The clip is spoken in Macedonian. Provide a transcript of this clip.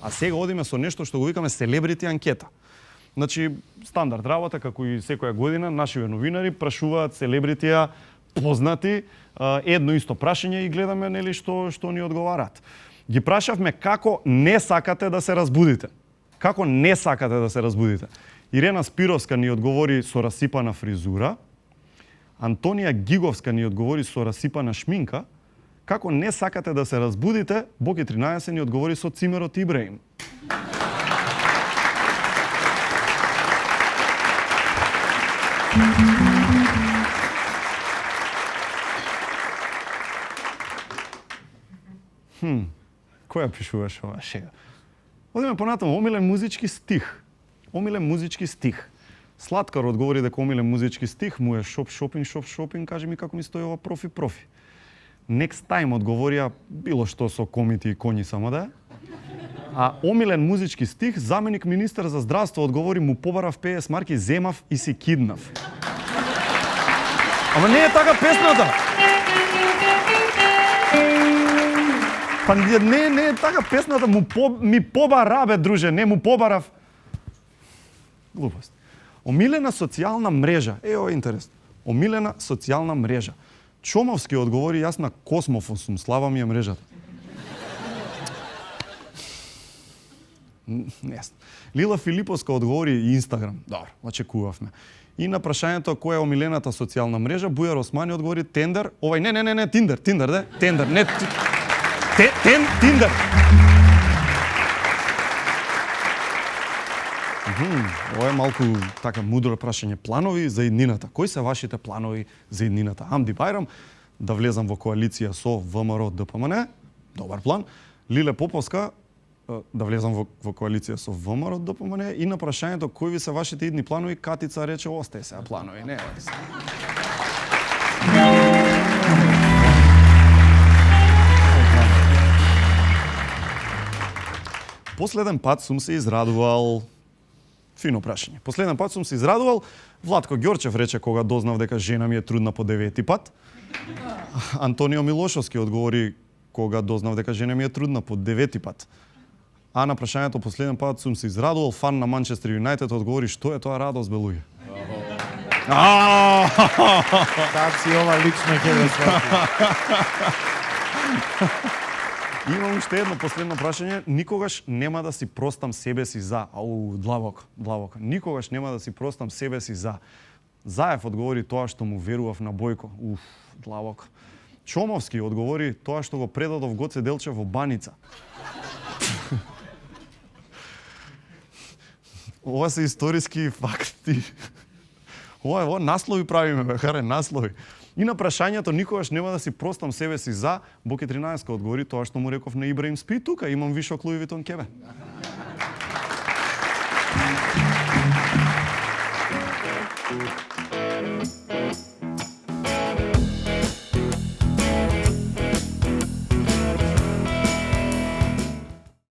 А сега одиме со нешто што го викаме селебрити анкета. Значи, стандард работа, како и секоја година, нашиве новинари прашуваат селебритија познати едно исто прашање и гледаме нели што ни одговараат. Ги прашавме како не сакате да се разбудите. Како не сакате да се разбудите. Ирена Спировска ни одговори со расипана фризура, Антонија Гиговска ни одговори со расипана шминка, како не сакате да се разбудите, Боки 13 ни одговори со цимерот Ибраим. Која пишуваш ова шега? Одиме понатаму, омилен музички стих. Омилен музички стих. Сладкар одговори дека омилен музички стих му е шопинг, кажи ми како ми стои ова профи. Next time одговорија било што со комити и коњи само да е. А омилен музички стих, заменик министер за здравство одговори му побарав 50 марки, земав и си киднав. Ама не е така песната. Па не е така песната, ми побара, бе, друже, не му побарав. Глупост. Омилена социјална мрежа. Ова е интересно. Омилена социјална мрежа. Чомовски одговори, јас на Космофон сум, слаба ми е мрежата. Несно. Лила Филиповска одговори Инстаграм. Добро, очекувавме. И на прашањето која е омилената социјална мрежа, Бујар Османи одговори Тендер. Овај, не, Тиндер, да? Тендер, не... Тиндер. Ова е малку така мудро прашање. Планови за иднината. Кои се вашите планови за иднината? Амди Байрам, да влезам во коалиција со ВМРО ДПМН. Добар план. Лиле Поповска, да влезам во коалиција со ВМРО ДПМН. И на прашањето кои ви се вашите идни планови, Катица рече остај сега планови. Не, Последен пат сум се израдувал. Фино прашање. Последен пат сум се израдувал. Владко Ѓорчев рече кога дознав дека жена ми е трудна по 9-ти пат. Антонио Милошовски одговори кога дознав дека жена ми е трудна по 9-ти пат. А на прашањето последен пат сум се израдувал, фан на Манчестер Юнајтед одговори што е тоа радост, бе луѓе. Так си ова лично ќе го свати. Имам уште едно последно прашање. Никогаш нема да си простам себе си за... длабоко. Никогаш нема да си простам себе си за... Заев одговори тоа што му верував на Бојко. Длабоко. Чомовски одговори тоа што го предадов Гоце Делчев во баница. Ова се историски факти. Ова наслови правиме, бе, харе, наслови. И на прашањето никогаш нема да си простам себе си за, Боки 13 одговори тоа што му реков на Ибраим, спи тука, имам вишок Луи Витон кебе.